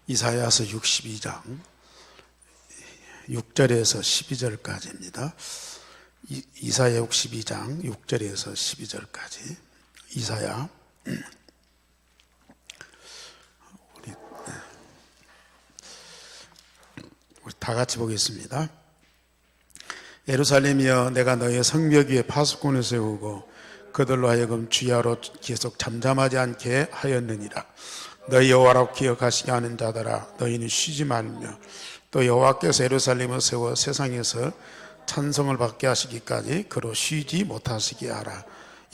이사야서 62장 6절에서 12절까지입니다. 이사야 62장 6절에서 12절까지. 이사야 우리 다 같이 보겠습니다. 예루살렘이여, 내가 너의 성벽 위에 파수꾼을 세우고 그들로 하여금 주야로 계속 잠잠하지 않게 하였느니라. 너희 여호와라고 기억하시게 하는 자들아, 너희는 쉬지 말며 또 여호와께서 예루살렘을 세워 세상에서 찬송을 받게 하시기까지 그로 쉬지 못하시게 하라.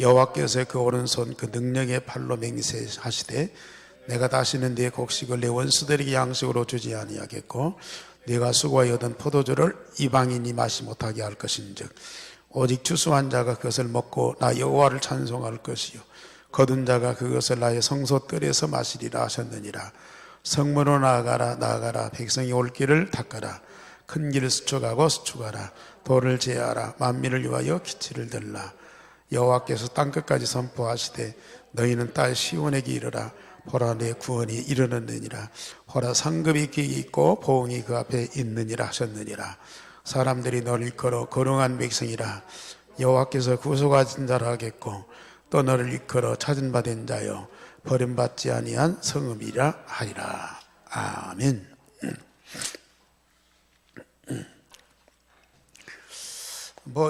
여호와께서 그 오른손 그 능력의 팔로 맹세하시되 내가 다시는 네 곡식을 내 원수들에게 양식으로 주지 아니하겠고 네가 수고하여 얻은 포도주를 이방인이 마시 못하게 할 것인즉 오직 추수한 자가 그것을 먹고 나 여호와를 찬송할 것이요 거둔 자가 그것을 나의 성소뜰에서 마시리라 하셨느니라. 성문으로 나아가라. 백성이 올 길을 닦아라. 큰 길을 수축하고 수축하라. 돌을 제하라. 만민을 위하여 기치를 들라. 여호와께서 땅끝까지 선포하시되 너희는 딸 시온에게 이르라. 보라, 내 구원이 이르렀느니라. 보라, 상급이 귀에 있고 보응이 그 앞에 있느니라 하셨느니라. 사람들이 너를 일컬어 거룩한 백성이라. 여호와께서 구속하신 자라 하겠고 또 너를 일컬어 찾은 바 된 자여 버림받지 아니한 성읍이라 하리라. 아멘.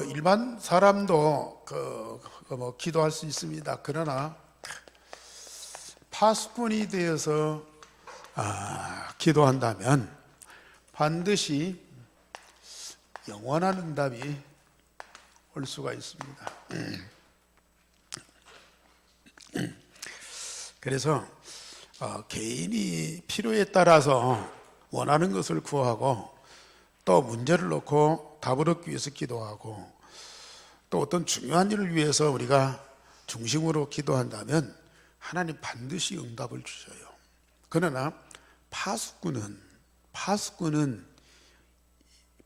일반 사람도 기도할 수 있습니다. 그러나 파수꾼이 되어서 기도한다면 반드시 영원한 응답이 올 수가 있습니다. 그래서 개인이 필요에 따라서 원하는 것을 구하고 또 문제를 놓고 답을 얻기 위해서 기도하고 또 어떤 중요한 일을 위해서 우리가 중심으로 기도한다면 하나님 반드시 응답을 주셔요. 그러나 파수꾼은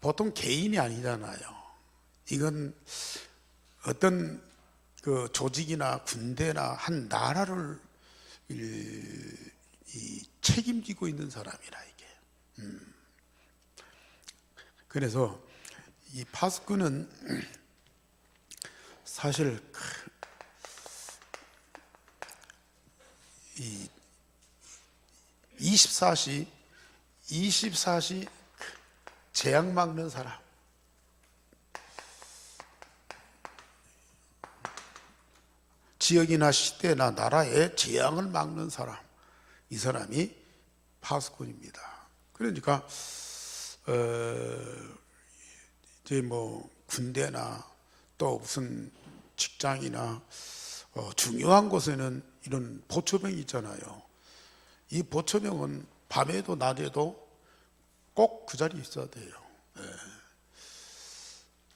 보통 개인이 아니잖아요. 이건 어떤 그 조직이나 군대나 한 나라를 책임지고 있는 사람이라 이게. 그래서 이 파수꾼은 사실 이 24시 재앙 막는 사람. 지역이나 시대나 나라의 재앙을 막는 사람, 이 사람이 파수꾼입니다. 그러니까 이제 군대나 또 무슨 직장이나 중요한 곳에는 이런 보초병이 있잖아요. 이 보초병은 밤에도 낮에도 꼭 그 자리에 있어야 돼요.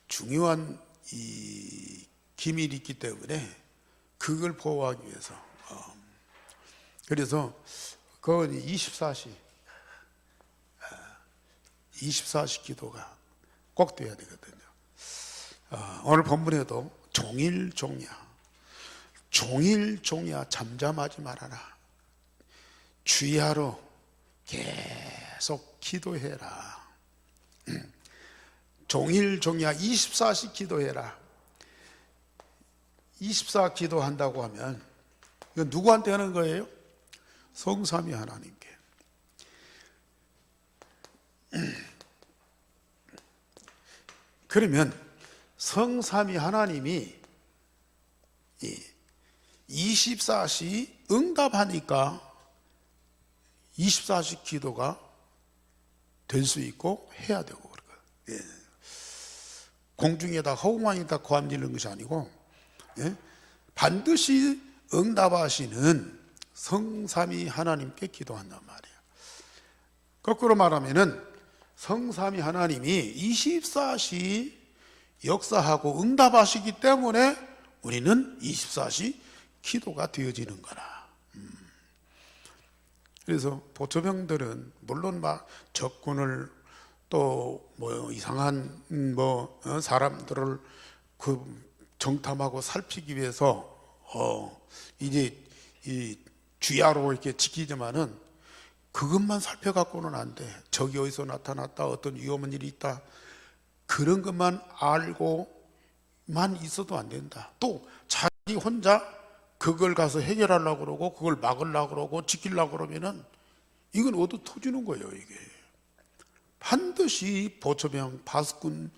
중요한 이 기밀이 있기 때문에 그걸 보호하기 위해서. 그래서 그건 24시 기도가 꼭 돼야 되거든요. 오늘 본문에도 종일 잠잠하지 말아라. 주야로 계속 기도해라. 종일 24시 기도해라. 24 기도한다고 하면 이건 누구한테 하는 거예요? 성삼위 하나님께. 그러면 성삼위 하나님이 24시 응답하니까 24시 기도가 될 수 있고 해야 되고 그러거든요. 공중에다 허공만에다 고함 지르는 것이 아니고 반드시 응답하시는 성삼위 하나님께 기도한단 말이에요. 거꾸로 말하면은 성삼위 하나님이 24시 역사하고 응답하시기 때문에 우리는 24시 기도가 되어지는 거라. 그래서 보초병들은 물론 적군을 또 이상한 사람들을 정탐하고 살피기 위해서 이제 이 주야로 이렇게 지키지만은 그것만 살펴갖고는 안 돼. 적이 어디서 나타났다, 어떤 위험한 일이 있다, 그런 것만 알고만 있어도 안 된다. 또 자기 혼자 그걸 가서 해결하려고 그러고 그걸 막으려고 그러고 지키려고 그러면은 이건 얻어 터지는 거예요. 이게 반드시 보초병 파수꾼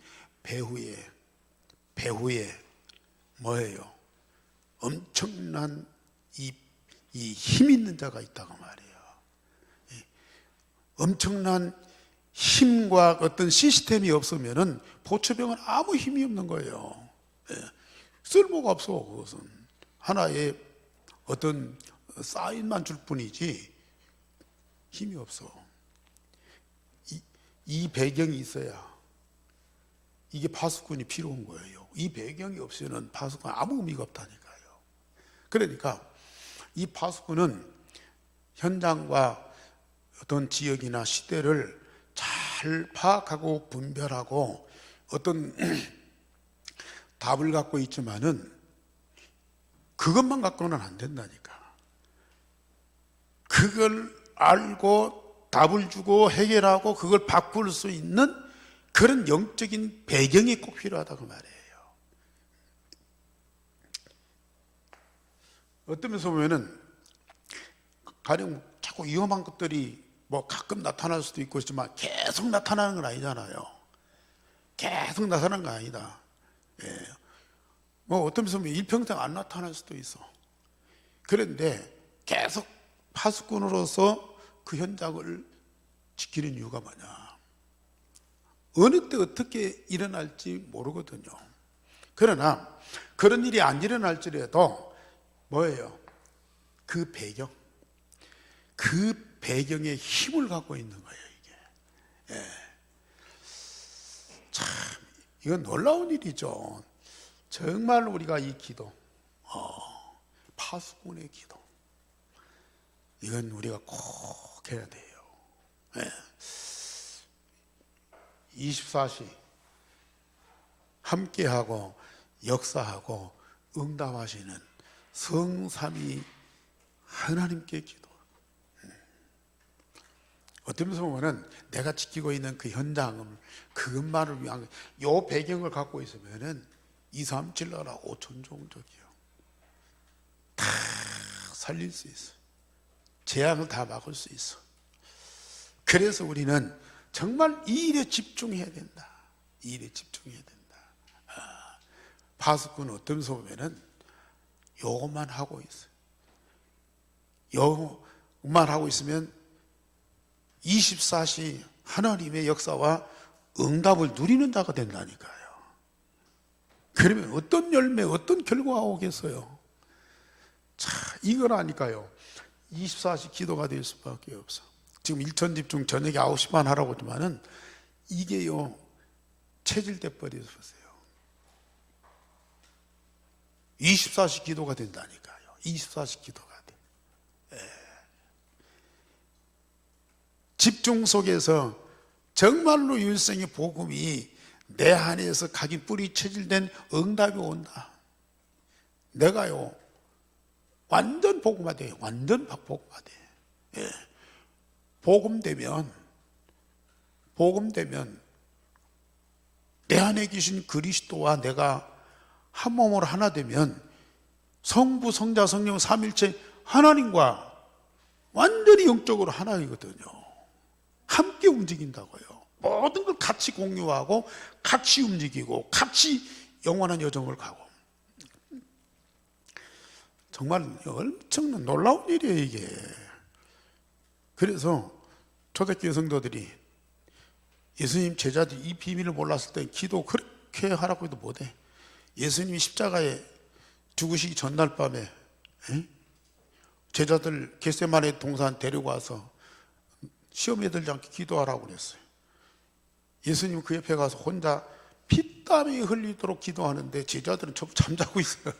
배후에 뭐예요? 엄청난 이 힘 있는 자가 있다고 말이에요. 엄청난 힘과 어떤 시스템이 없으면은 보초병은 아무 힘이 없는 거예요. 쓸모가 없어. 그것은 하나의 어떤 사인만 줄 뿐이지 힘이 없어. 이 배경이 있어야 이게 파수꾼이 필요한 거예요. 이 배경이 없이는 파수꾼은 아무 의미가 없다니까요. 그러니까 이 파수꾼은 현장과 어떤 지역이나 시대를 잘 파악하고 분별하고 어떤 답을 갖고 있지만은 그것만 갖고는 안 된다니까. 그걸 알고 답을 주고 해결하고 그걸 바꿀 수 있는 그런 영적인 배경이 꼭 필요하다고 말해요. 어떤 면에서 보면은 가령 자꾸 위험한 것들이 뭐 가끔 나타날 수도 있고 있지만 계속 나타나는 건 아니잖아요. 계속 나타나는 건 아니다. 뭐 어떤 면에서 보면 일평생 안 나타날 수도 있어. 그런데 계속 파수꾼으로서 그 현장을 지키는 이유가 뭐냐? 어느 때 어떻게 일어날지 모르거든요. 그러나 그런 일이 안 일어날지라도 뭐예요? 그 배경에 힘을 갖고 있는 거예요, 이게. 참, 이건 놀라운 일이죠. 정말 우리가 이 기도, 파수꾼의 기도, 이건 우리가 꼭 해야 돼요. 24시 함께하고 역사하고 응답하시는 성삼위 하나님께 기도. 어떤 면에서 보면은 내가 지키고 있는 그 현장을 그것만을 위한 요 배경을 갖고 있으면은 2, 3, 7나라 5천 종족이요. 다 살릴 수 있어. 재앙을 다 막을 수 있어. 그래서 우리는 정말 이 일에 집중해야 된다. 이 일에 집중해야 된다. 파수꾼은 어떤 면에서 보면은 요것만 하고 있어요. 요것만 하고 있으면 24시 하나님의 역사와 응답을 누리는 자가 된다니까요. 그러면 어떤 열매, 어떤 결과가 오겠어요? 자, 이거라니까요. 24시 기도가 될 수밖에 없어. 지금 일천집중 저녁에 9시 반 하라고 하지만은 이게요, 체질돼 버려서 보세요. 24시 기도가 된다니까요. 24시 기도가 돼. 집중 속에서 정말로 일생의 복음이 내 안에서 각인 뿌리 체질된 응답이 온다. 내가요 완전 복음화돼요. 완전 복음화돼. 복음되면 내 안에 계신 그리스도와 내가 한 몸으로 하나 되면 성부, 성자, 성령 삼일체 하나님과 완전히 영적으로 하나이거든요. 함께 움직인다고요. 모든 걸 같이 공유하고 같이 움직이고 같이 영원한 여정을 가고. 정말 엄청난 놀라운 일이에요, 이게. 그래서 초대교회 성도들이 예수님 제자들이 이 비밀을 몰랐을 때 기도 그렇게 하라고 해도 못해. 예수님이 십자가에 죽으시기 전날 밤에 제자들 겟세마네 동산 데리고 와서 시험에 들지 않게 기도하라고 그랬어요. 예수님 그 옆에 가서 혼자 피땀이 흘리도록 기도하는데 제자들은 전부 잠자고 있어요.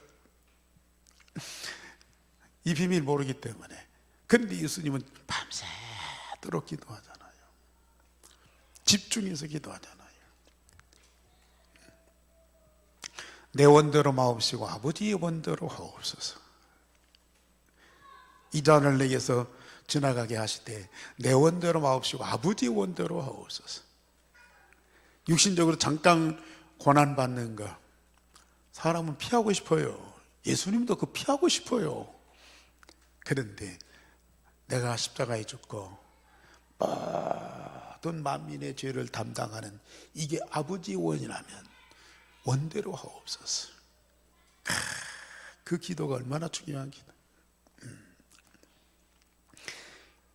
이 비밀 모르기 때문에. 그런데 예수님은 밤새도록 기도하잖아요. 집중해서 기도하잖아요. 내 원대로 마옵시고 아버지의 원대로 하옵소서. 이 잔을 내게서 지나가게 하시되 내 원대로 마옵시고 아버지의 원대로 하옵소서. 육신적으로 잠깐 고난받는 거 사람은 피하고 싶어요. 예수님도 그 피하고 싶어요. 그런데 내가 십자가에 죽고 모든 만민의 죄를 담당하는 이게 아버지의 원이라면 원대로 하옵소서. 그 기도가 얼마나 중요한 기도.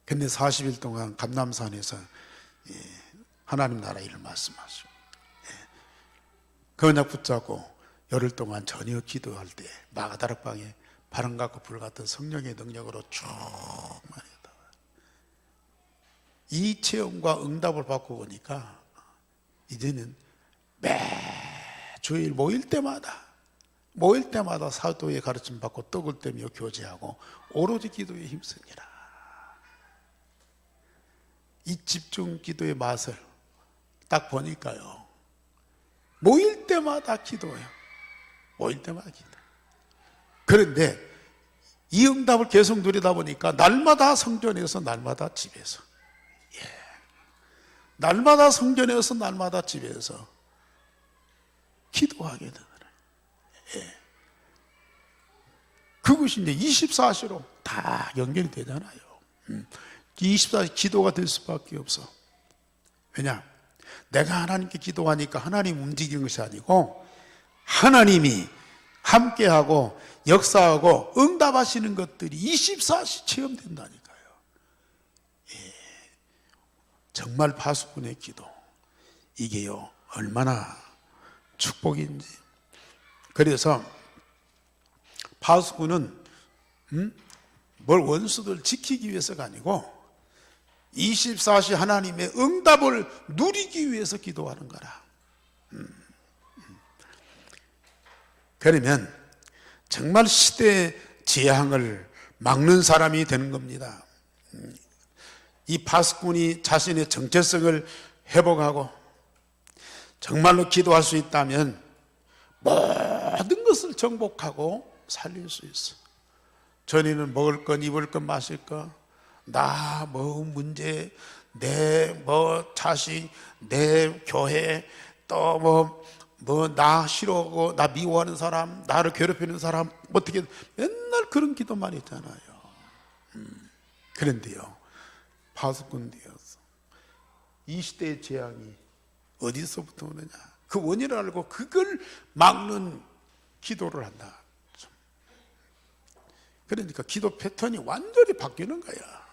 근데 40일 동안 감람산에서 하나님 나라 일을 말씀하시고 그 언약 붙잡고 열흘 동안 저녁 기도할 때 마가다락방에 바람 같고 불 같은 성령의 능력으로 충만했다. 이 체험과 응답을 받고 보니까 이제는 매주일 모일 때마다 사도의 가르침 받고 떡을 떼며 교제하고 오로지 기도에 힘쓰니라. 이 집중 기도의 맛을 딱 보니까요, 모일 때마다 기도해요. 모일 때마다 기도. 그런데 이 응답을 계속 누리다 보니까 날마다 성전에서 날마다 집에서, 날마다 성전에서 날마다 집에서 기도하게 되더라고요. 그것이 이제 24시로 다 연결이 되잖아요. 24시 기도가 될 수밖에 없어. 왜냐? 내가 하나님께 기도하니까 하나님 움직이는 것이 아니고 하나님이 함께하고 역사하고 응답하시는 것들이 24시 체험된다니까요. 정말 파수꾼의 기도, 이게요 얼마나 축복인지. 그래서 파수꾼은 뭘 원수들 지키기 위해서가 아니고 24시 하나님의 응답을 누리기 위해서 기도하는 거라. 그러면 정말 시대의 재앙을 막는 사람이 되는 겁니다. 이 파수꾼이 자신의 정체성을 회복하고 정말로 기도할 수 있다면 모든 것을 정복하고 살릴 수 있어. 전에는 먹을 것, 입을 것, 마실 것, 나 뭐 문제, 내 뭐 자식, 내 교회, 또 뭐 나 싫어하고 나 미워하는 사람, 나를 괴롭히는 사람, 어떻게 맨날 그런 기도만 했잖아요. 그런데요, 파수꾼 되어서 이 시대의 재앙이 어디서부터 오느냐? 그 원인을 알고 그걸 막는 기도를 한다. 그러니까 기도 패턴이 완전히 바뀌는 거야.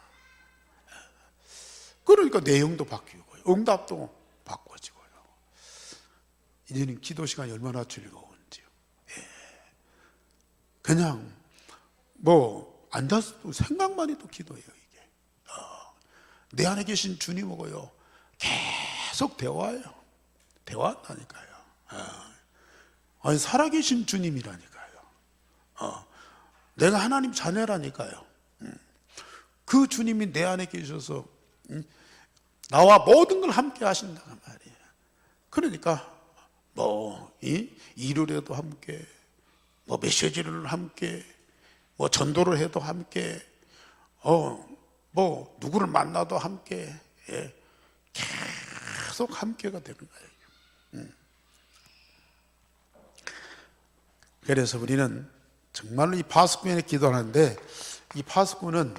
그러니까 내용도 바뀌고요, 응답도 바꿔지고요. 이제는 기도 시간이 얼마나 즐거운지요. 그냥 뭐 앉아서 생각만 해도 기도해요. 이게 내 안에 계신 주님하고요 계속 대화해요. 대화한다니까요. 아니 살아계신 주님이라니까요. 내가 하나님 자녀라니까요. 그 주님이 내 안에 계셔서 나와 모든 걸 함께 하신다는 말이에요. 그러니까 뭐 일을 해도 함께, 뭐 메시지를 함께, 뭐 전도를 해도 함께, 뭐 누구를 만나도 함께, 계속 함께가 되는 거예요. 그래서 우리는 정말로 이 파수꾼에 기도하는데, 이 파수꾼은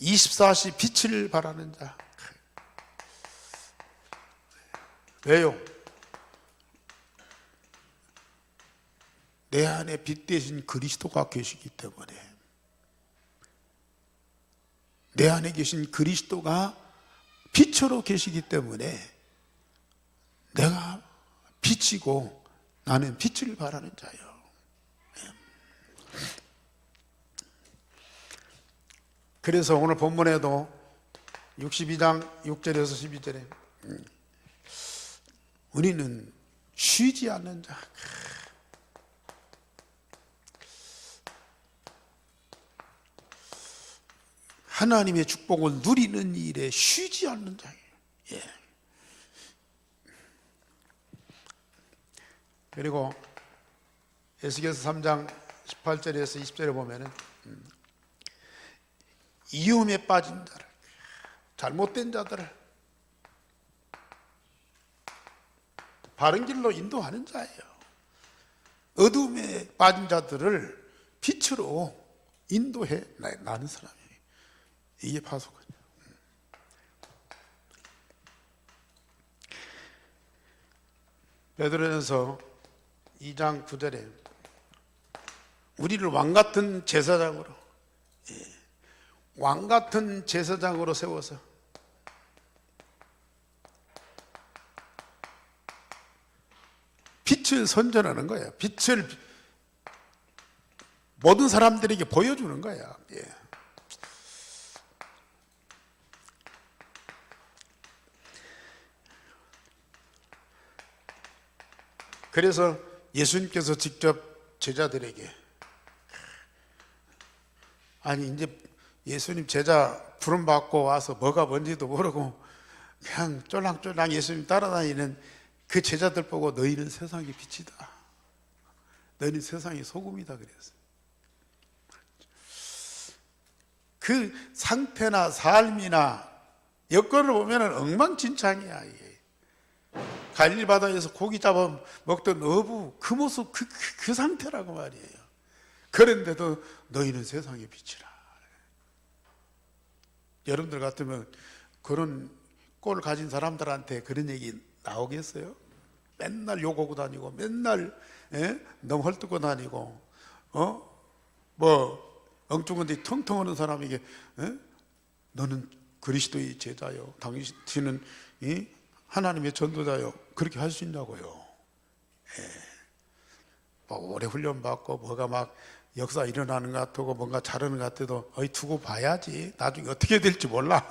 24시 빛을 발하는 자. 왜요? 내 안에 빛 대신 그리스도가 계시기 때문에, 내 안에 계신 그리스도가 빛으로 계시기 때문에 내가 빛이고 나는 빛을 발하는 자예요. 그래서 오늘 본문에도 62장 6절에서 12절에 우리는 쉬지 않는 자, 하나님의 축복을 누리는 일에 쉬지 않는 자예요. 그리고 에스겔서 3장 18절에서 20절에 보면은 이음에 빠진 자를, 잘못된 자들을 바른 길로 인도하는 자예요. 어둠에 빠진 자들을 빛으로 인도해 나는 사람이에요. 이게 파수꾼이에요. 베드로전서 2장 9절에 우리를 왕같은 제사장으로, 왕같은 제사장으로 세워서 빛을 선전하는 거예요. 빛을 모든 사람들에게 보여주는 거야. 그래서 예수님께서 직접 제자들에게, 아니 이제 예수님 제자 부름 받고 와서 뭐가 뭔지도 모르고 그냥 쫄랑쫄랑 예수님 따라다니는 그 제자들 보고 너희는 세상의 빛이다, 너희는 세상의 소금이다 그랬어요. 그 상태나 삶이나 여건을 보면 엉망진창이야. 갈릴리 바다에서 고기 잡아 먹던 어부 그 모습, 그 상태라고 말이에요. 그런데도 너희는 세상의 빛이라. 여러분들 같으면 그런 꼴을 가진 사람들한테 그런 얘기 나오겠어요? 맨날 욕하고 다니고 맨날 너무 헐뜯고 다니고 뭐 엉뚱한 데 텅텅 하는 사람에게 너는 그리스도의 제자요, 당신은 하나님의 전도자요, 그렇게 할 수 있냐고요. 뭐 오래 훈련받고 뭐가 막 역사 일어나는 것 같고 뭔가 잘하는 것 같아도 두고 봐야지, 나중에 어떻게 될지 몰라.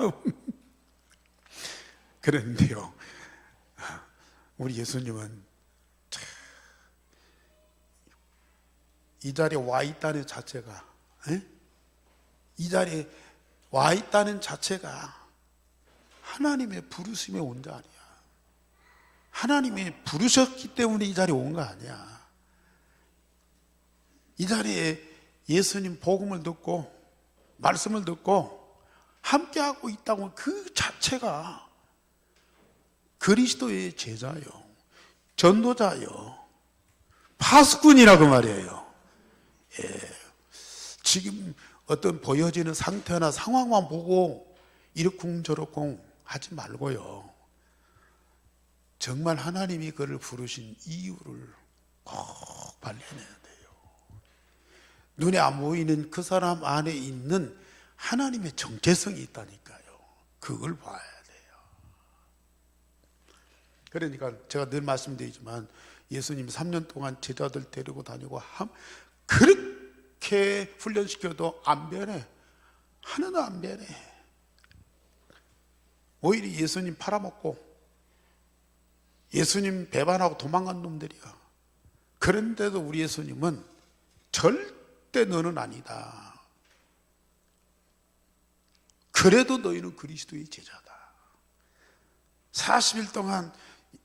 그런데요, 우리 예수님은 이 자리에 와 있다는 자체가, 이 자리에 와 있다는 자체가 하나님의 부르심에 온 자 아니야. 하나님이 부르셨기 때문에 이 자리에 온 거 아니야. 이 자리에 예수님 복음을 듣고 말씀을 듣고 함께하고 있다고 그 자체가 그리스도의 제자요, 전도자요, 파수꾼이라고 말이에요. 지금 어떤 보여지는 상태나 상황만 보고 이러쿵저러쿵 하지 말고요, 정말 하나님이 그를 부르신 이유를 꼭 발견해야 돼요. 눈에 안 보이는 그 사람 안에 있는 하나님의 정체성이 있다니까요. 그걸 봐야 돼요. 그러니까 제가 늘 말씀드리지만 예수님 3년 동안 제자들 데리고 다니고 그렇게 훈련시켜도 안 변해. 하나도 안 변해. 오히려 예수님 팔아먹고 예수님 배반하고 도망간 놈들이야. 그런데도 우리 예수님은 절대 너는 아니다, 그래도 너희는 그리스도의 제자다. 40일 동안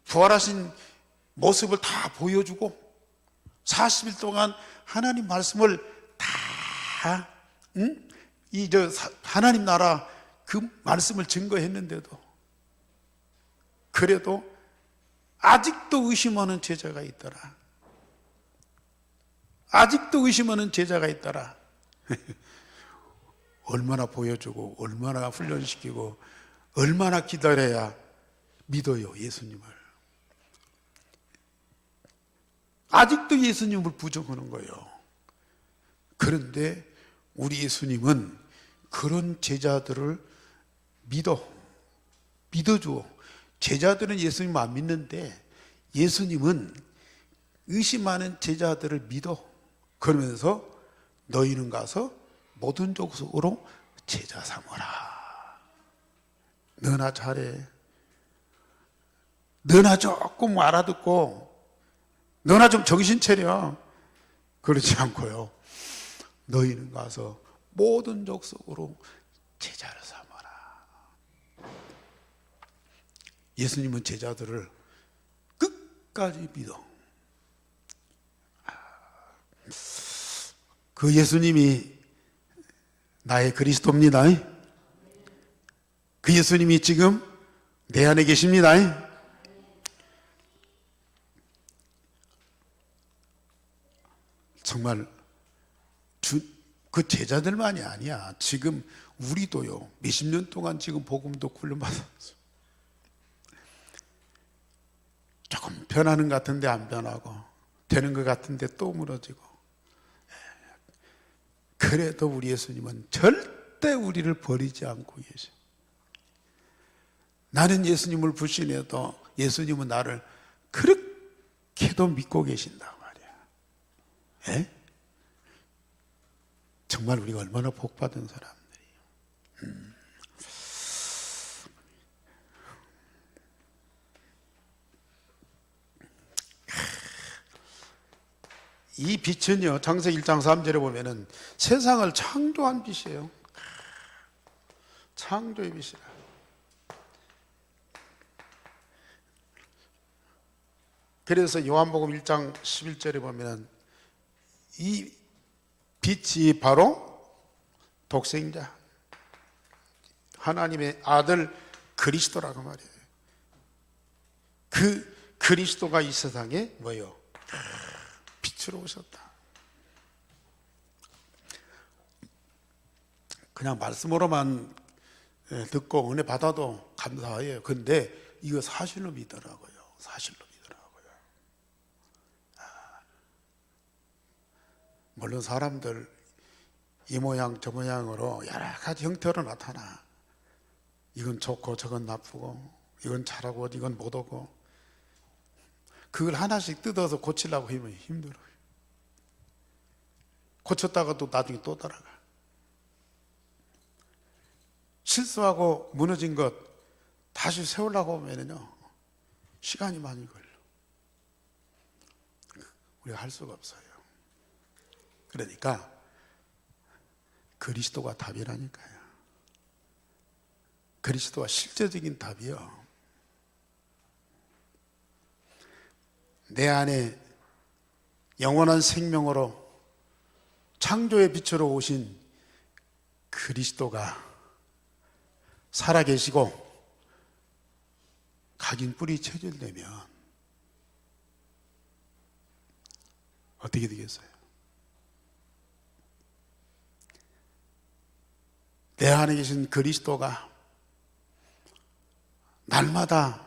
부활하신 모습을 다 보여주고 40일 동안 하나님 말씀을 다 하나님 나라 그 말씀을 증거했는데도 그래도 아직도 의심하는 제자가 있더라. 아직도 의심하는 제자가 있더라. 얼마나 보여주고 얼마나 훈련시키고 얼마나 기다려야 믿어요, 예수님을. 아직도 예수님을 부정하는 거예요. 그런데 우리 예수님은 그런 제자들을 믿어줘. 제자들은 예수님 안 믿는데 예수님은 의심하는 제자들을 믿어. 그러면서 너희는 가서 모든 족속으로 제자 삼으라. 너나 잘해, 너나 조금 알아듣고 너나 좀 정신 차려. 그렇지 않고요, 너희는 가서 모든 족속으로 제자를 삼아라. 예수님은 제자들을 끝까지 믿어. 그 예수님이 나의 그리스도입니다. 그 예수님이 지금 내 안에 계십니다. 정말 그 제자들만이 아니야. 지금 우리도요, 몇십 년 동안 지금 복음도 훈련받았어. 조금 변하는 것 같은데 안 변하고, 되는 것 같은데 또 무너지고. 그래도 우리 예수님은 절대 우리를 버리지 않고 계셔. 나는 예수님을 불신해도 예수님은 나를 그렇게도 믿고 계신단 말이야. 에? 정말 우리가 얼마나 복받은 사람들이에요. 이 빛은요, 창세기 1장 3절에 보면은 세상을 창조한 빛이에요. 창조의 빛이라. 그래서 요한복음 1장 11절에 보면은 이 빛이 바로 독생자, 하나님의 아들 그리스도라고 말이에요. 그 그리스도가 이 세상에 뭐예요? 빛으로 오셨다. 그냥 말씀으로만 듣고 은혜 받아도 감사해요. 근데 이거 사실로 믿더라고요. 사실로 믿더라고요. 물론 사람들 이 모양 저 모양으로 여러 가지 형태로 나타나. 이건 좋고 저건 나쁘고, 이건 잘하고 이건 못하고, 그걸 하나씩 뜯어서 고치려고 하면 힘들어요. 고쳤다가도 나중에 또 돌아가. 실수하고 무너진 것 다시 세우려고 하면요, 시간이 많이 걸려. 우리가 할 수가 없어요. 그러니까 그리스도가 답이라니까요. 그리스도가 실제적인 답이요. 내 안에 영원한 생명으로 창조의 빛으로 오신 그리스도가 살아계시고 각인 뿌리 체질되면 어떻게 되겠어요? 내 안에 계신 그리스도가 날마다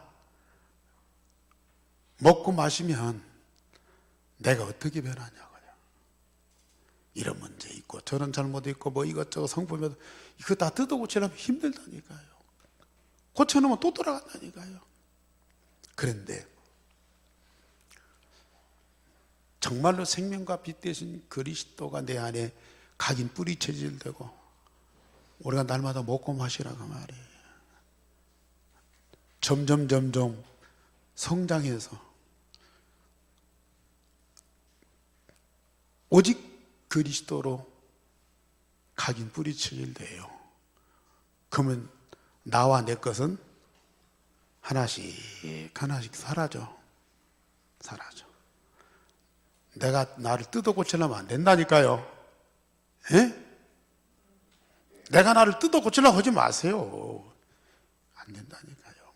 먹고 마시면 내가 어떻게 변하냐고요. 이런 문제 있고 저런 잘못 있고 뭐 이것저것 성품에 이거 다 뜯어 고치려면 힘들다니까요. 고쳐놓으면 또 돌아간다니까요. 그런데 정말로 생명과 빛 대신 그리스도가 내 안에 각인 뿌리 체질되고 우리가 날마다 먹고 마시라고 말이에요. 점점 성장해서 오직 그리스도로 각인 뿌리 체질돼요. 그러면 나와 내 것은 하나씩 사라져. 내가 나를 뜯어 고치려면 안 된다니까요. 에? 내가 나를 뜯어 고치려고 하지 마세요. 안 된다니까요.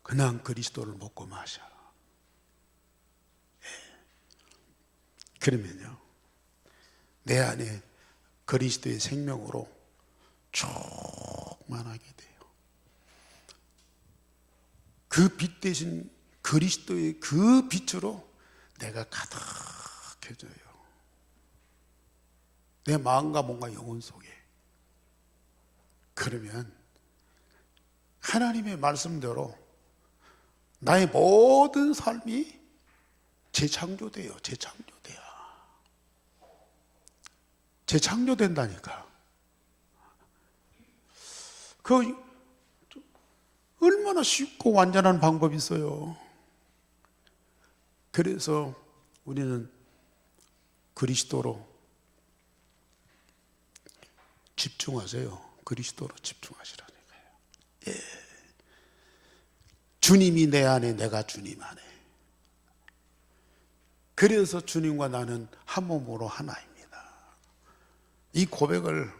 그냥 그리스도를 먹고 마셔. 그러면요, 내 안에 그리스도의 생명으로 충만하게 돼요. 그 빛 대신 그리스도의 그 빛으로 내가 가득해져요. 내 마음과 몸과 영혼 속에. 그러면 하나님의 말씀대로 나의 모든 삶이 재창조돼요. 재창조된다니까. 그 얼마나 쉽고 완전한 방법이 있어요. 그래서 우리는 그리스도로 집중하세요. 그리스도로 집중하시라니까요. 예. 주님이 내 안에, 내가 주님 안에. 그래서 주님과 나는 한 몸으로 하나입니다. 이 고백을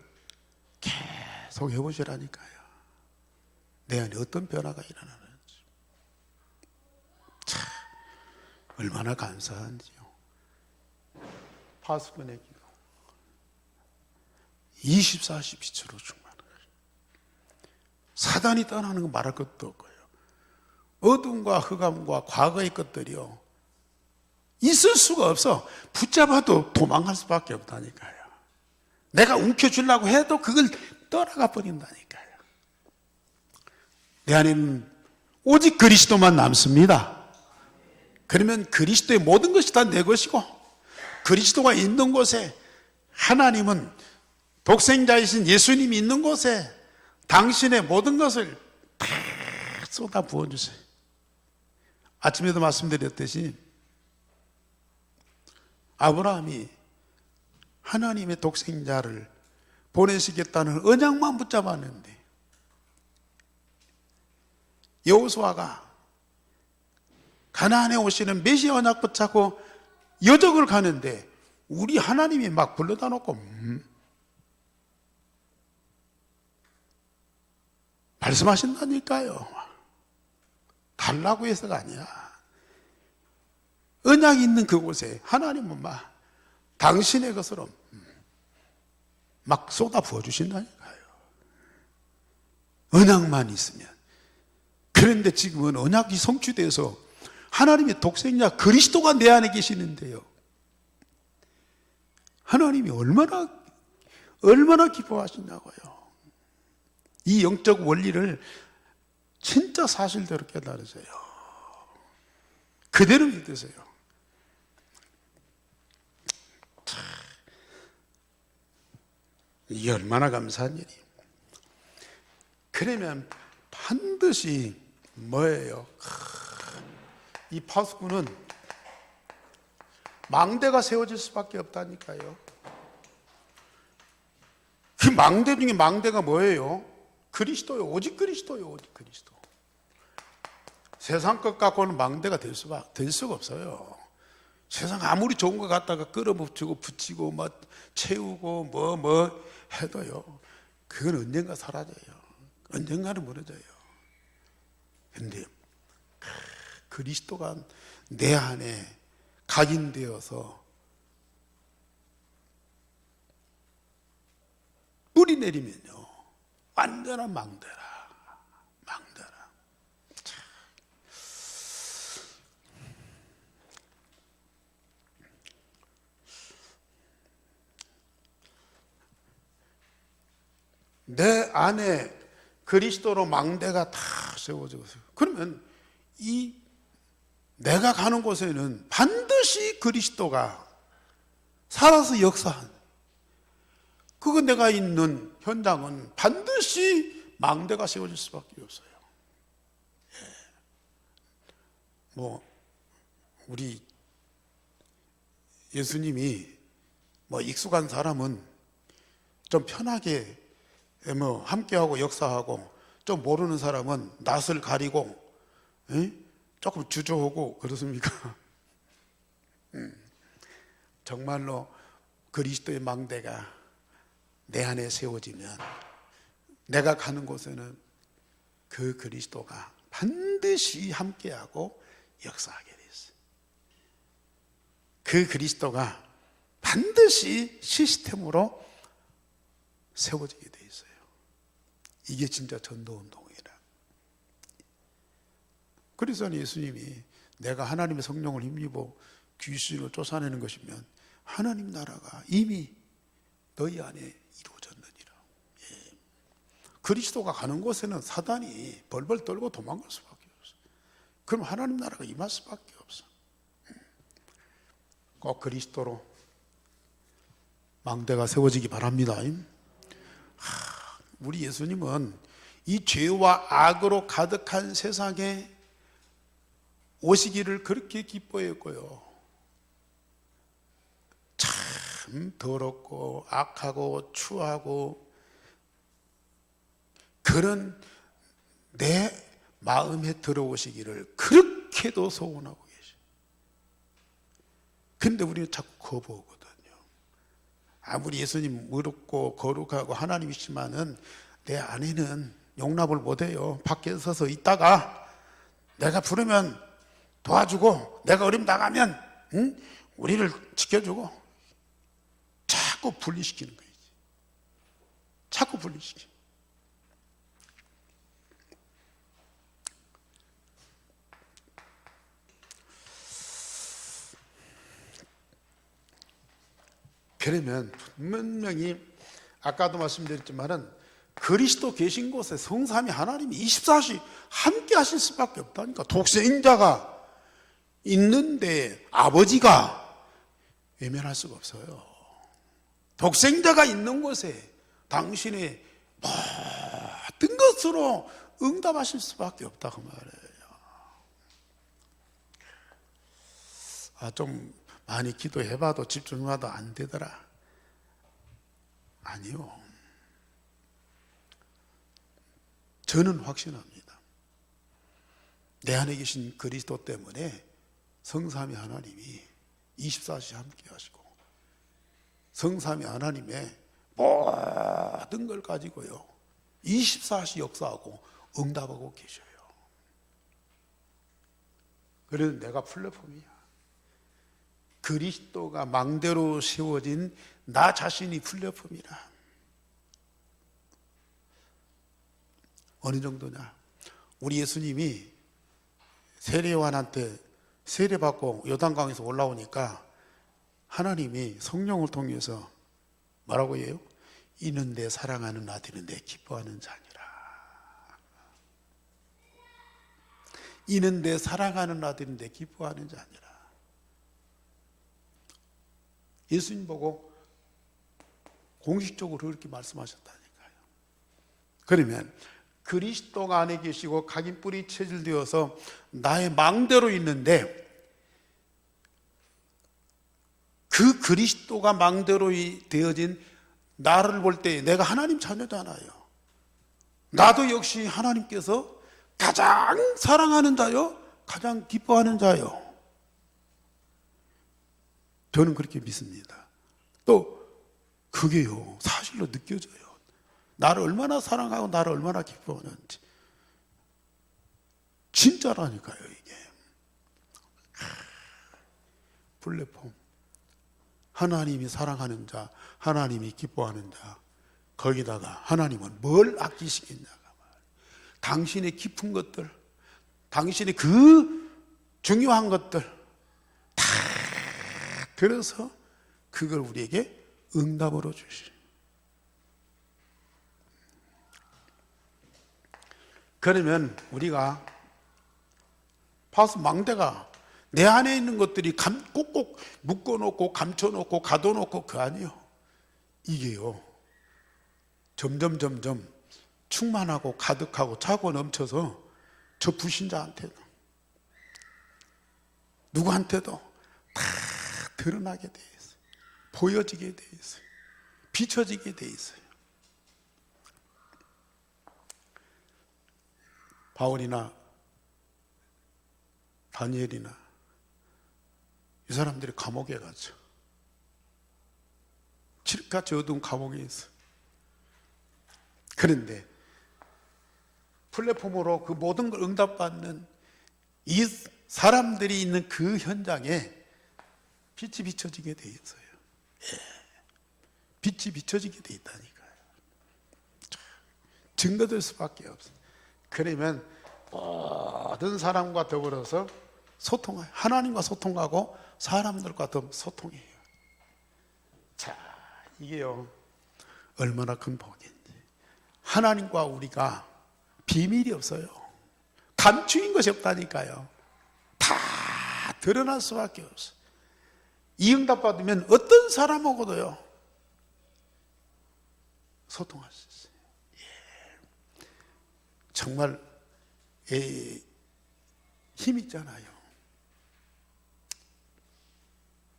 계속 해보시라니까요. 내 안에 어떤 변화가 일어나는지. 참 얼마나 감사한지요. 파수꾼의 기도 24시 빛으로 충만한 거예요. 사단이 떠나는 거 말할 것도 없고요. 어둠과 흑암과 과거의 것들이요 있을 수가 없어. 붙잡아도 도망갈 수밖에 없다니까요. 내가 움켜주려고 해도 그걸 떠나가 버린다니까요. 내 안에는 오직 그리스도만 남습니다. 그러면 그리스도의 모든 것이 다 내 것이고, 그리스도가 있는 곳에, 하나님은 독생자이신 예수님이 있는 곳에 당신의 모든 것을 다 쏟아 부어주세요. 아침에도 말씀드렸듯이 아브라함이 하나님의 독생자를 보내시겠다는 언약만 붙잡았는데, 여호수아가 가나안에 오시는 메시아 언약 붙잡고 여적을 가는데 우리 하나님이 막 불러다 놓고 말씀하신다니까요. 달라고 해서가 아니야. 언약이 있는 그곳에 하나님은 막 당신의 것으로 막 쏟아 부어주신다니까요. 언약만 있으면. 그런데 지금은 언약이 성취돼서 하나님의 독생자 그리스도가 내 안에 계시는데요, 하나님이 얼마나 기뻐하시냐고요. 이 영적 원리를 진짜 사실대로 깨달으세요. 그대로 믿으세요. 이게 얼마나 감사한 일이에요. 그러면 반드시 뭐예요? 이 파수꾼은 망대가 세워질 수밖에 없다니까요. 그 망대 중에 망대가 뭐예요? 그리스도요. 오직 그리스도요. 오직 그리스도. 세상 것 갖고는 망대가 될 수가 없어요. 세상 아무리 좋은 것 갖다가 끌어붙이고 붙이고 뭐 채우고 뭐 해도요, 그건 언젠가 사라져요. 언젠가는 무너져요. 그런데 그리스도가 내 안에 각인되어서 뿌리 내리면요, 완전한 망대라. 내 안에 그리스도로 망대가 다 세워졌어요. 그러면 이 내가 가는 곳에는 반드시 그리스도가 살아서 역사한, 그거 내가 있는 현장은 반드시 망대가 세워질 수밖에 없어요. 뭐 우리 예수님이 뭐 익숙한 사람은 좀 편하게 뭐 함께하고 역사하고, 좀 모르는 사람은 낯을 가리고 조금 주저하고 그렇습니까? 정말로 그리스도의 망대가 내 안에 세워지면 내가 가는 곳에는 그 그리스도가 반드시 함께하고 역사하게 돼 있어요. 그 그리스도가 반드시 시스템으로 세워지게 돼 있어요. 이게 진짜 전도운동이라. 그래서 예수님이 내가 하나님의 성령을 힘입어 귀신을 쫓아내는 것이면 하나님 나라가 이미 너희 안에 이루어졌느니라. 그리스도가 가는 곳에는 사단이 벌벌 떨고 도망갈 수밖에 없어. 그럼 하나님 나라가 임할 수밖에 없어. 꼭 그리스도로 망대가 세워지기 바랍니다. 우리 예수님은 이 죄와 악으로 가득한 세상에 오시기를 그렇게 기뻐했고요. 참 더럽고 악하고 추하고 그런 내 마음에 들어오시기를 그렇게도 소원하고 계셔. 근데 우리는 자꾸 거부하거든요. 아무리 예수님 무릎고 거룩하고 하나님이시지만은 내 아내는 용납을 못해요. 밖에 서서 있다가 내가 부르면 도와주고, 내가 어림 당하면 우리를 지켜주고, 자꾸 분리시키는 거예요. 자꾸 분리시켜. 그러면 분명히 아까도 말씀드렸지만은 그리스도 계신 곳에 성삼위 하나님이 24시 함께 하실 수밖에 없다니까. 독생자가 있는데 아버지가 외면할 수가 없어요. 독생자가 있는 곳에 당신의 모든 것으로 응답하실 수밖에 없다고 말해요. 좀 많이 기도해봐도 집중해봐도 안 되더라. 아니요. 저는 확신합니다. 내 안에 계신 그리스도 때문에 성삼위 하나님이 24시 함께 하시고, 성삼위 하나님의 모든 걸 가지고요 24시 역사하고 응답하고 계셔요. 그래서 내가 플랫폼이야. 그리스도가 망대로 세워진 나 자신이 플랫폼이라. 어느 정도냐? 우리 예수님이 세례요한한테 세례받고 요단강에서 올라오니까 하나님이 성령을 통해서 뭐라고 해요? 이는 내 사랑하는 아들은 내 기뻐하는 자니라. 이는 내 사랑하는 아들은 내 기뻐하는 자니라. 예수님 보고 공식적으로 그렇게 말씀하셨다니까요. 그러면 그리스도가 안에 계시고 각인 뿌리 체질되어서 나의 망대로 있는데, 그 그리스도가 망대로 되어진 나를 볼 때 내가 하나님 자녀잖아요. 나도 역시 하나님께서 가장 사랑하는 자요, 가장 기뻐하는 자요. 저는 그렇게 믿습니다. 또 그게요 사실로 느껴져요. 나를 얼마나 사랑하고 나를 얼마나 기뻐하는지. 진짜라니까요 이게. 플랫폼, 하나님이 사랑하는 자, 하나님이 기뻐하는 자, 거기다가 하나님은 뭘 아끼시겠냐가 말이에요. 당신의 깊은 것들, 당신의 그 중요한 것들 다 들어서 그걸 우리에게 응답으로 주시죠. 그러면 우리가 봐서 망대가 내 안에 있는 것들이 꼭꼭 묶어놓고 감춰놓고 가둬놓고 그 아니요. 이게요 점점 충만하고 가득하고 차고 넘쳐서 저 불신자한테도 누구한테도 다 드러나게 돼 있어요. 보여지게 돼 있어요. 비춰지게 돼 있어요. 바울이나 다니엘이나 이 사람들이 감옥에 가죠. 칠흑같이 어두운 감옥에 있어. 그런데 플랫폼으로 그 모든 걸 응답받는 이 사람들이 있는 그 현장에 빛이 비춰지게 돼 있어요. 빛이 비춰지게 돼 있다니까요. 증거될 수밖에 없어요. 그러면 모든 사람과 더불어서 소통해요. 하나님과 소통하고 사람들과 더 소통해요. 자, 이게요 얼마나 큰 복인지. 하나님과 우리가 비밀이 없어요. 감추인 것이 없다니까요. 다 드러날 수밖에 없어요. 이 응답 받으면 어떤 사람하고도요 소통할 수 있어요. 정말 힘 있잖아요.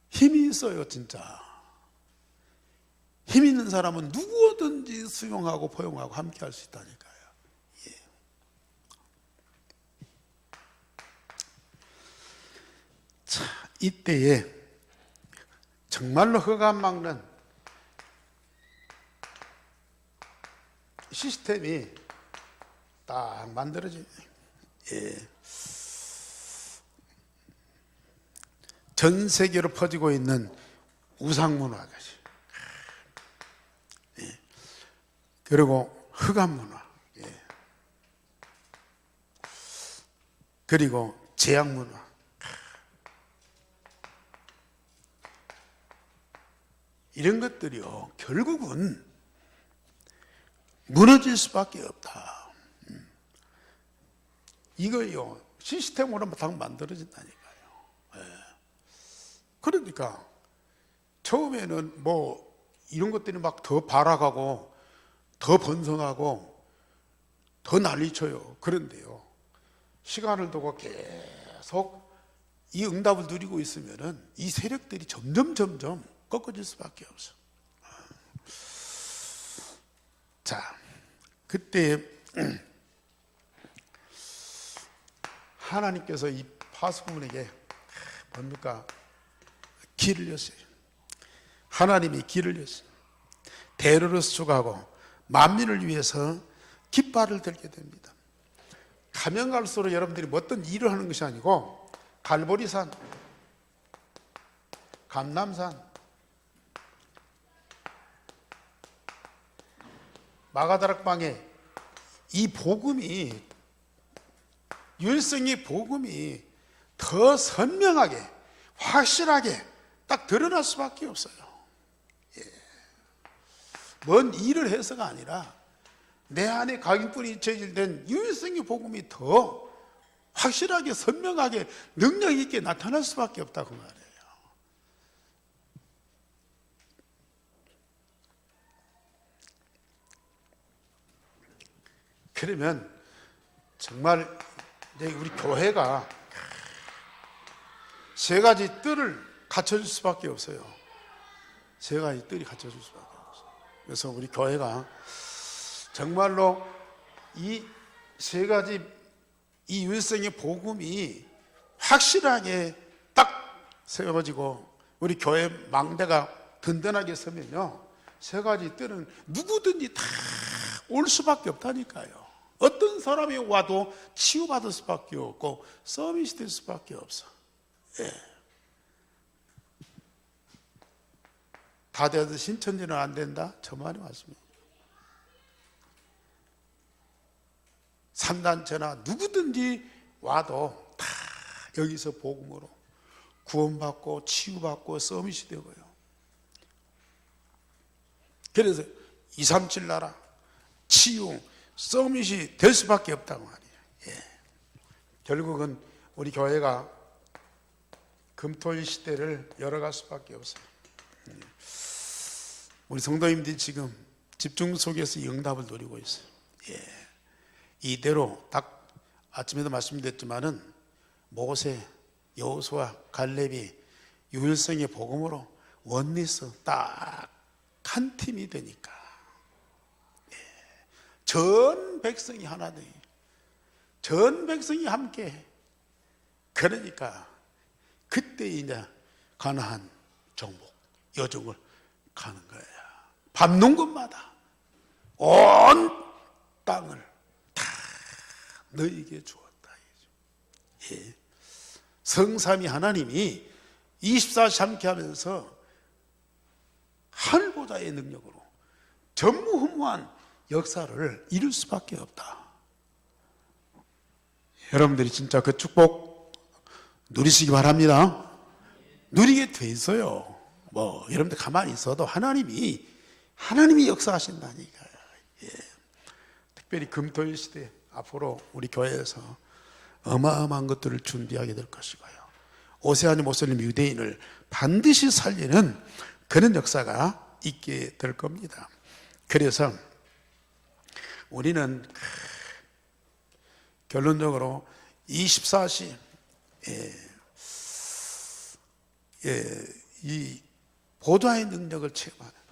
힘이 있어요 진짜. 힘 있는 사람은 누구든지 수용하고 포용하고 함께 할 수 있다니까요. 자, 이때에 정말로 흑암 막는 시스템이 딱 만들어지네. 예. 전 세계로 퍼지고 있는 우상문화까지, 예. 그리고 흑암문화, 예. 그리고 제약문화, 이런 것들이요 결국은 무너질 수밖에 없다. 이거요 시스템으로 다 만들어진다니까요. 예. 그러니까 처음에는 뭐 이런 것들이 막 더 발악하고 더 번성하고 더 난리쳐요. 그런데요 시간을 두고 계속 이 응답을 누리고 있으면은 이 세력들이 점점 꺾어질 수밖에 없어. 자, 그때 하나님께서 이 파수꾼에게 뭡니까? 길을 여세요. 하나님이 길을 여세요. 대로를 수축하고 만민을 위해서 깃발을 들게 됩니다. 가면 갈수록 여러분들이 뭐 어떤 일을 하는 것이 아니고 갈보리산, 감남산, 마가다락방에 이 복음이, 율성의 복음이 더 선명하게 확실하게 딱 드러날 수밖에 없어요. 예. 뭔 일을 해서가 아니라 내 안에 각인뿔이 체질된 율성의 복음이 더 확실하게 선명하게 능력 있게 나타날 수밖에 없다고 말해요. 그러면 정말 이제 우리 교회가 세 가지 뜰을 갖춰줄 수밖에 없어요. 세 가지 뜰이 갖춰줄 수밖에 없어요. 그래서 우리 교회가 정말로 이 세 가지 이 율성의 복음이 확실하게 딱 세워지고 우리 교회 망대가 든든하게 서면요 세 가지 뜰은 누구든지 다 올 수밖에 없다니까요. 어떤 사람이 와도 치유받을 수밖에 없고 서밋이 될 수밖에 없어. 예. 다 되어도 신천지는 안 된다? 저 말이 맞습니다. 3단체나 누구든지 와도 다 여기서 복음으로 구원받고 치유받고 서밋이 되고요. 그래서 237 나라 치유 서밋이 될 수밖에 없다고 말이에요. 예. 결국은 우리 교회가 금토일 시대를 열어갈 수밖에 없어요. 우리 성도님들이 지금 집중 속에서 이 응답을 노리고 있어요. 예. 이대로 딱 아침에도 말씀드렸지만은 모세, 여호수아, 갈렙이 유일성의 복음으로 원리스 딱 한 팀이 되니까 예. 전 백성이 하나 돼. 전 백성이 함께. 그러니까 그때 이제 가나안 정복 여정을 가는 거야. 밟는 곳마다 온 땅을 다 너에게 주었다. 예. 성삼위 하나님이 24시 함께 하면서 하늘보다의 능력으로 전무후무한 역사를 이룰 수밖에 없다. 여러분들이 진짜 그 축복 누리시기 바랍니다. 누리게 돼 있어요. 뭐 여러분들 가만히 있어도 하나님이 역사하신다니까요. 예. 특별히 금토일 시대 앞으로 우리 교회에서 어마어마한 것들을 준비하게 될 것이고요. 오세아니 모슬림 유대인을 반드시 살리는 그런 역사가 있게 될 겁니다. 그래서 우리는 결론적으로 24시 이 보좌의 능력을 체험하는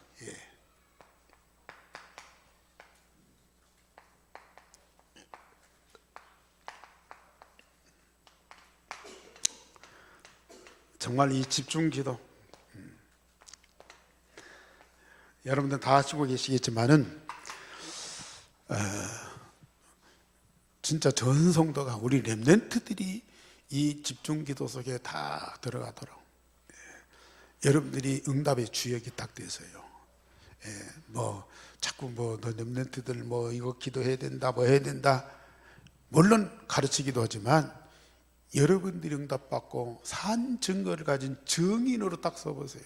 정말 이 집중기도 여러분들 다 하시고 계시겠지만은 진짜 전 성도가 우리 렘넌트들이 이 집중기도 속에 다 들어가도록 여러분들이 응답의 주역이 딱 되세요. 뭐 자꾸 뭐 너 렘넌트들 뭐 이거 기도해야 된다 뭐 해야 된다 물론 가르치기도 하지만 여러분들이 응답받고 산 증거를 가진 증인으로 딱 서보세요.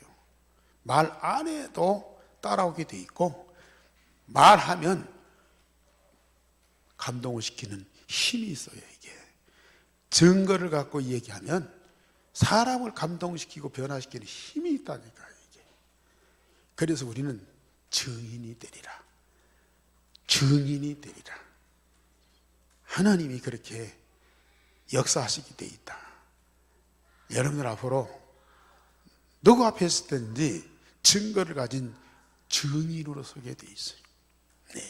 말 안 해도 따라오게 돼 있고 말하면 감동을 시키는 힘이 있어요. 이게 증거를 갖고 얘기하면 사람을 감동시키고 변화시키는 힘이 있다니까요. 이게 그래서 우리는 증인이 되리라. 증인이 되리라. 하나님이 그렇게 역사하시게 돼 있다. 여러분들 앞으로 누구 앞에 있을 때인지 증거를 가진 증인으로 서게 돼 있어요. 네.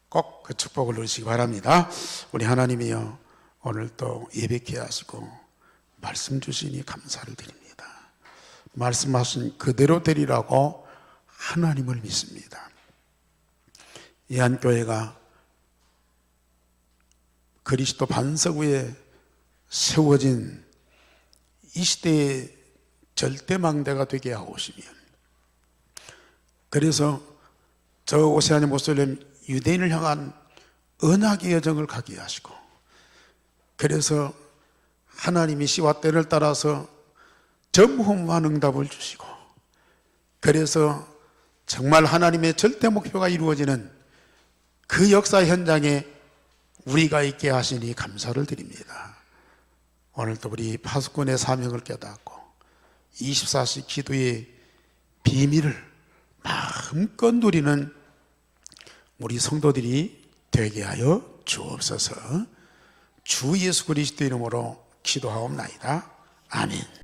꼭 그 축복을 누리시기 바랍니다. 우리 하나님이여 오늘 또 예배케 하시고 말씀 주시니 감사를 드립니다. 말씀하신 그대로 되리라고 하나님을 믿습니다. 이 한교회가 그리스도 반석 위에 세워진 이 시대의 절대망대가 되게 하오시면 그래서 저 오세아니 모슬렘 유대인을 향한 언약의 여정을 가게 하시고 그래서 하나님이 시와 때를 따라서 전무후무한 응답을 주시고 그래서 정말 하나님의 절대 목표가 이루어지는 그 역사 현장에 우리가 있게 하시니 감사를 드립니다. 오늘도 우리 파수꾼의 사명을 깨닫고 24시 기도의 비밀을 마음껏 누리는 우리 성도들이 되게 하여 주옵소서. 주 예수 그리스도 이름으로 기도하옵나이다. 아멘.